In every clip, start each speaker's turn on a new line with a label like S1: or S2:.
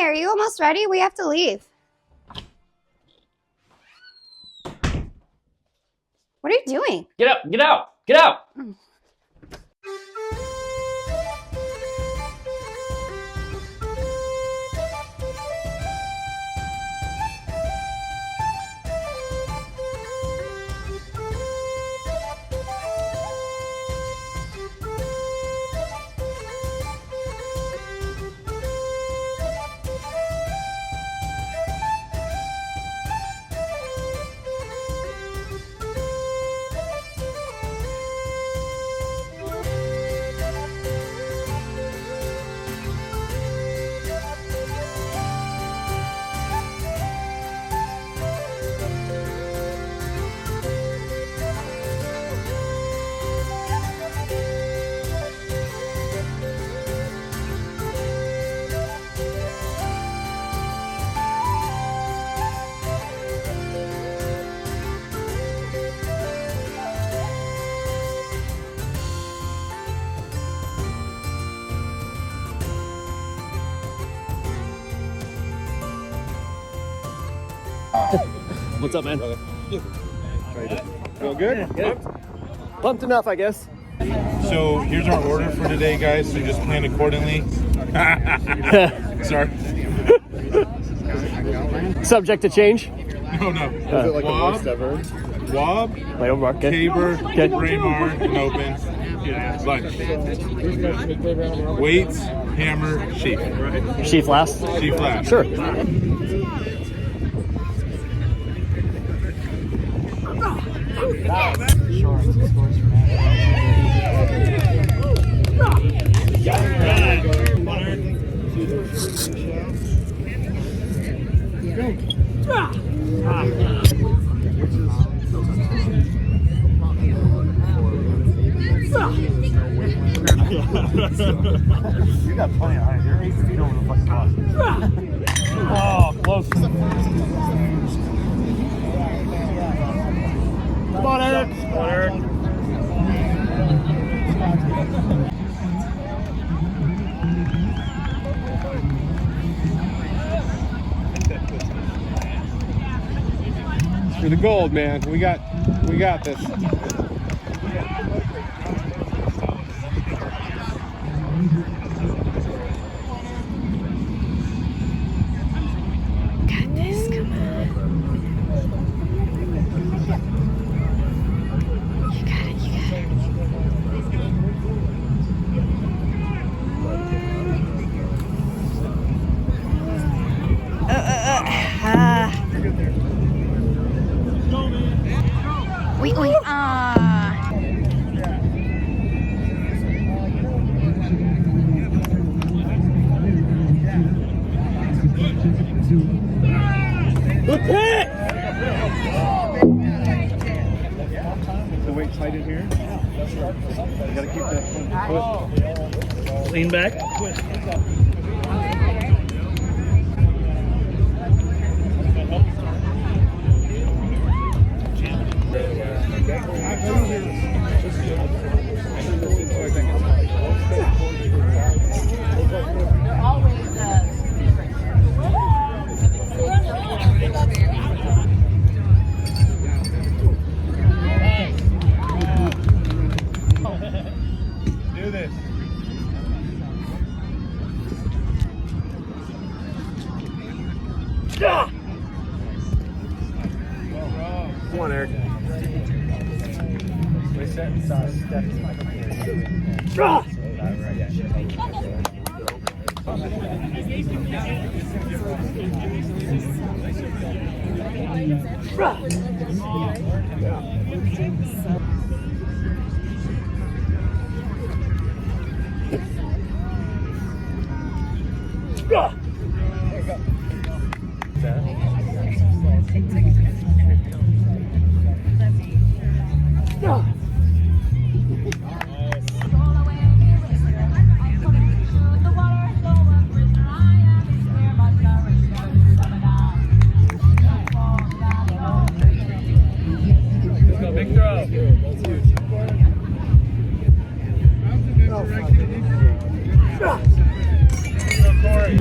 S1: are you almost ready? We have to leave. What are you doing?
S2: Get up, get out, get out!
S3: What's up, man?
S4: Feel good?
S3: Good. Pumped enough, I guess.
S4: So here's our order for today, guys. So just plan accordingly. Sorry.
S3: Subject to change.
S4: No.
S5: Is it like the worst ever?
S4: Wob,
S3: Wait, over. Okay.
S4: Tabor,
S3: Okay.
S4: Braemar, and open. Lunch. Weights, hammer, sheep.
S3: Sheaf last.
S4: Sheep last.
S3: Sure.
S5: You got plenty of height. You're 8 feet over the fucking box. Oh, close. Come on, Eric. Come on, Eric.
S4: For the gold, man. We got this.
S5: The weight tight in here. You gotta keep that foot.
S3: Lean back.
S4: Do this.
S3: Come on, Eric. Big throw. Corey.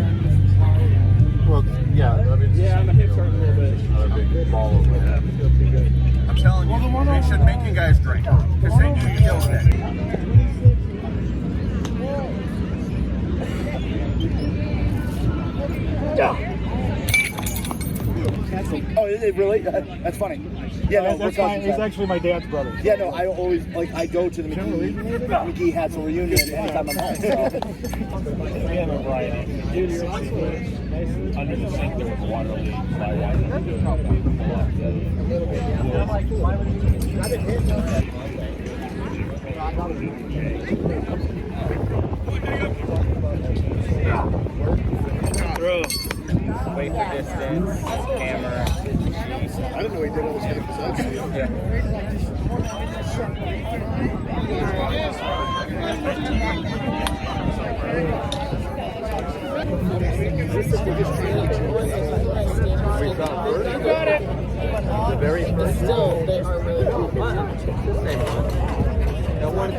S4: Yeah, I mean, yeah, my hips hurt a little bit. Not a big ball over there.
S5: I'm telling you, they should make you guys drink. Because then you feel sick. Yeah. Oh, is it really? That's funny. Yeah, no,
S4: That's fine. He's actually my dad's brother.
S5: Yeah, no, I always, like, I go to the McGee Hats reunion anytime I'm home, so.
S4: Yeah, no, Brian. Under the sink, there was a water leak.
S3: Wait for distance, camera.
S5: I didn't know he did all this stuff besides.
S3: Got it. The very first. Still, they are really cool. No one.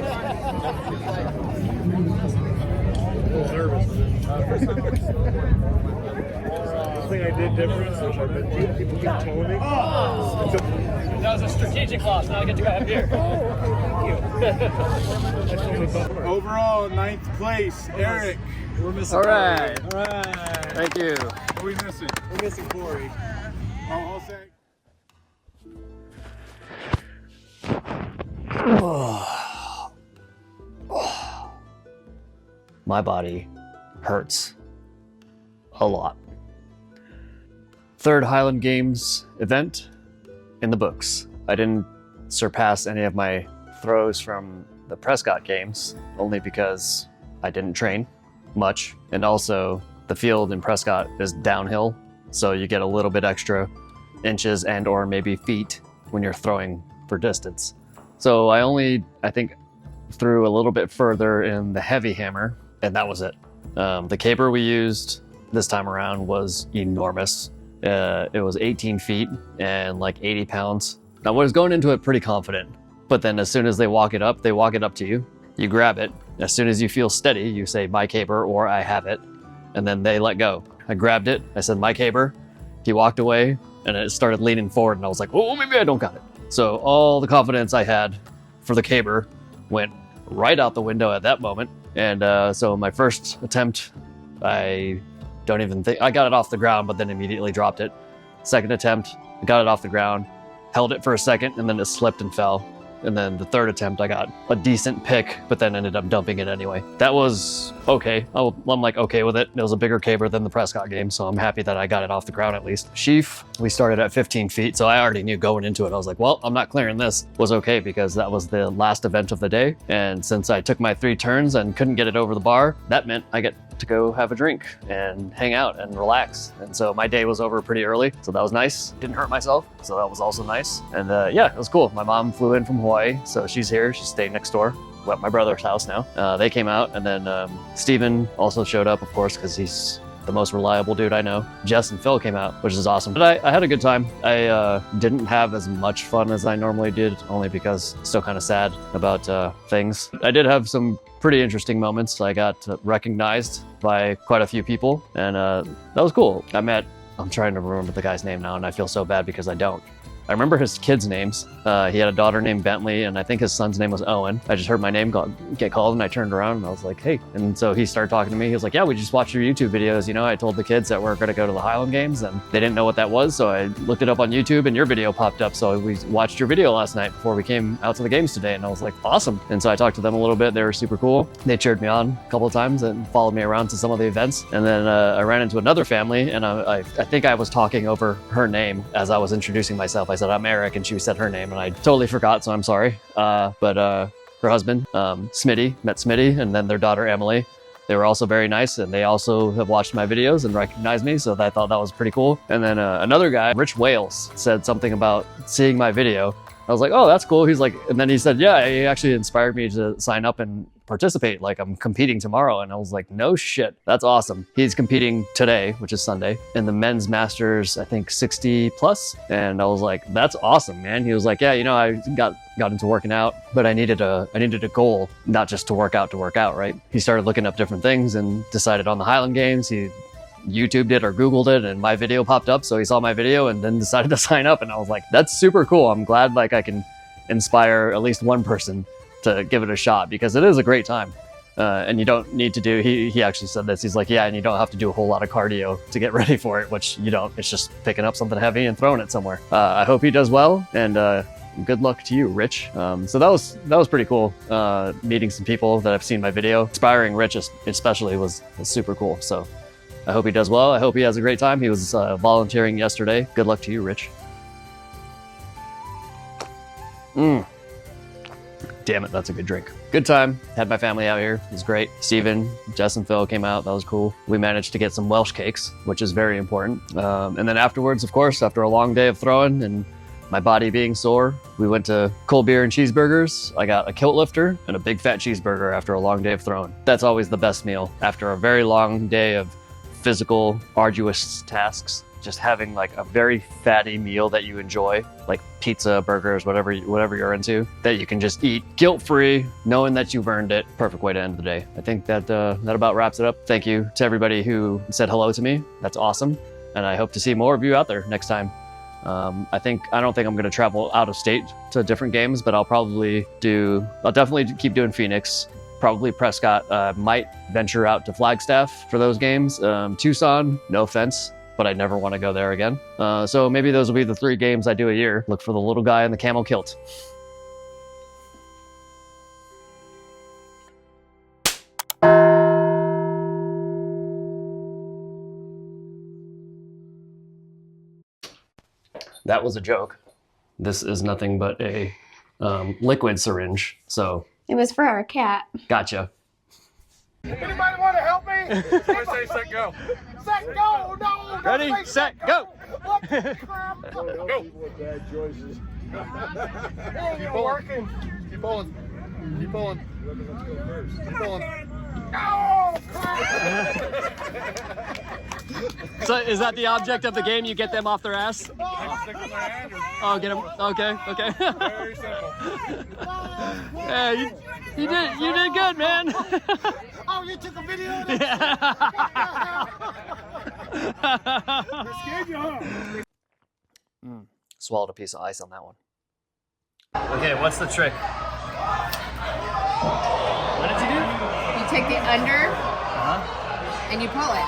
S4: The thing I did different, which I bet people keep telling me.
S3: That was a strategic loss. Now I get to go have beer.
S4: Overall, 9th place, Eric. We're missing.
S3: All right.
S4: Corey. All right.
S3: Thank you.
S4: What are we missing? We're missing Corey. I'll say.
S3: My body hurts a lot. 3rd Highland Games event in the books. I didn't surpass any of my throws from the Prescott Games, only because I didn't train much. And also, the field in Prescott is downhill, so you get a little bit extra inches and or maybe feet when you're throwing for distance. So I think, threw a little bit further in the heavy hammer, and that was it. The caber we used this time around was enormous. It was 18 feet and like 80 pounds. Now, I was going into it pretty confident, but then as soon as they walk it up to you, you grab it. As soon as you feel steady, you say, my caber, or I have it, and then they let go. I grabbed it, I said, my caber. He walked away, and it started leaning forward, and I was like, oh, maybe I don't got it. So all the confidence I had for the caber went right out the window at that moment. And so my first attempt, I don't even think, I got it off the ground, but then immediately dropped it. Second attempt, I got it off the ground, held it for a second, and then it slipped and fell. And then the third attempt, I got a decent pick, but then ended up dumping it anyway. That was okay. I'm like okay with it. It was a bigger caber than the Prescott game, so I'm happy that I got it off the ground at least. Sheaf, we started at 15 feet, so I already knew going into it. I was like, well, I'm not clearing this. Was okay because that was the last event of the day. And since I took my 3 turns and couldn't get it over the bar, that meant I get to go have a drink and hang out and relax. And so my day was over pretty early, so that was nice. Didn't hurt myself, so that was also nice. And yeah, it was cool. My mom flew in from Hawaii, so she's here. She's staying next door. We're at my brother's house now. They came out, and then Steven also showed up, of course, because he's the most reliable dude I know. Jess and Phil came out, which is awesome. But I had a good time. I didn't have as much fun as I normally did, only because I'm still kind of sad about things. I did have some pretty interesting moments. I got recognized by quite a few people, and that was cool. I'm trying to remember the guy's name now, and I feel so bad because I don't. I remember his kids' names. He had a daughter named Bentley, and I think his son's name was Owen. I just heard my name get called, and I turned around, and I was like, hey. And so he started talking to me. He was like, yeah, we just watched your YouTube videos. You know, I told the kids that we're going to go to the Highland Games, and they didn't know what that was, so I looked it up on YouTube, and your video popped up. So we watched your video last night before we came out to the games today, and I was like, awesome. And so I talked to them a little bit. They were super cool. They cheered me on a couple of times and followed me around to some of the events. And then I ran into another family, and I think I was talking over her name as I was introducing myself. I said, I'm Eric, and she said her name, and I totally forgot, so I'm sorry. But her husband, Smitty, met Smitty, and then their daughter, Emily. They were also very nice, and they also have watched my videos and recognized me, so I thought that was pretty cool. And then another guy, Rich Wales, said something about seeing my video. I was like, oh, that's cool. He's like, and then he said, yeah, he actually inspired me to sign up and participate. Like, I'm competing tomorrow. And I was like, no shit, that's awesome. He's competing today, which is Sunday, in the men's masters, I think 60 plus. And I was like, that's awesome, man. He was like, yeah, you know, I got into working out, but I needed a goal, not just to work out, right? He started looking up different things and decided on the Highland Games. He YouTubed it or Googled it and my video popped up. So he saw my video and then decided to sign up. And I was like, that's super cool. I'm glad like I can inspire at least one person to give it a shot because it is a great time. And you don't need to do, he actually said this, he's like, yeah, and you don't have to do a whole lot of cardio to get ready for it, which you don't. It's just picking up something heavy and throwing it somewhere. I hope he does well, and good luck to you, Rich. So that was pretty cool, meeting some people that have seen my video. Inspiring Rich especially was super cool. So I hope he does well. I hope he has a great time. He was volunteering yesterday. Good luck to you, Rich. Damn it, that's a good drink. Good time. Had my family out here. It was great. Steven, Jess, and Phil came out. That was cool. We managed to get some Welsh cakes, which is very important. And then afterwards, of course, after a long day of throwing and my body being sore, we went to cold beer and cheeseburgers. I got a kilt lifter and a big fat cheeseburger after a long day of throwing. That's always the best meal. After a very long day of physical, arduous tasks, just having like a very fatty meal that you enjoy, like pizza, burgers, whatever you're into, that you can just eat guilt-free, knowing that you've earned it. Perfect way to end the day. I think that that about wraps it up. Thank you to everybody who said hello to me. That's awesome. And I hope to see more of you out there next time. I don't think I'm going to travel out of state to different games, but I'll definitely keep doing Phoenix, probably Prescott. Might venture out to Flagstaff for those games. Tucson, no offense, but I never want to go there again. So maybe those will be the 3 games I do a year. Look for the little guy in the camel kilt. That was a joke. This is nothing but a liquid syringe, so.
S1: It was for our cat.
S3: Gotcha.
S5: Anybody want to help me? I say set go. Set go. No.
S3: Ready, set, go.
S5: Go. Bad choices. Keep working. Keep pulling. Keep pulling. Keep pulling. Oh,
S3: So is that the object of the game? You get them off their ass? Oh, get them. Okay, okay.
S5: Very simple.
S3: Yeah, you did good, man.
S5: Oh, you took a video of that?
S3: Yeah.
S5: Scared you, huh?
S3: Swallowed a piece of ice on that one. Okay, what's the trick? What did you do?
S1: You take the under and you pull it.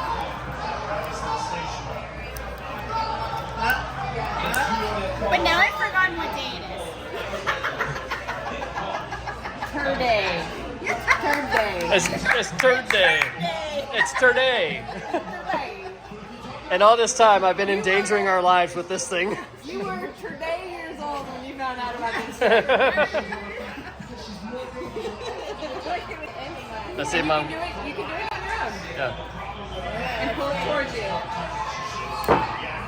S1: But now I've forgotten what day it is. Tur day. Tur day.
S3: It's third day. It's third day. And all this time, I've been endangering our lives with this thing.
S1: You were today years old when you found out about this.
S3: Let's see, Mom.
S1: You can do it on your own.
S3: Yeah.
S1: And pull it towards you.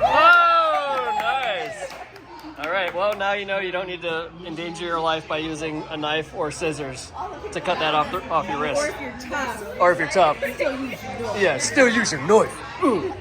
S3: Oh, nice. All right, well, now you know you don't need to endanger your life by using a knife or scissors to cut that off your wrist.
S1: Or if you're tough.
S3: Or if you're tough.
S1: Still use your knife.
S3: Yeah, still use your knife. Ooh.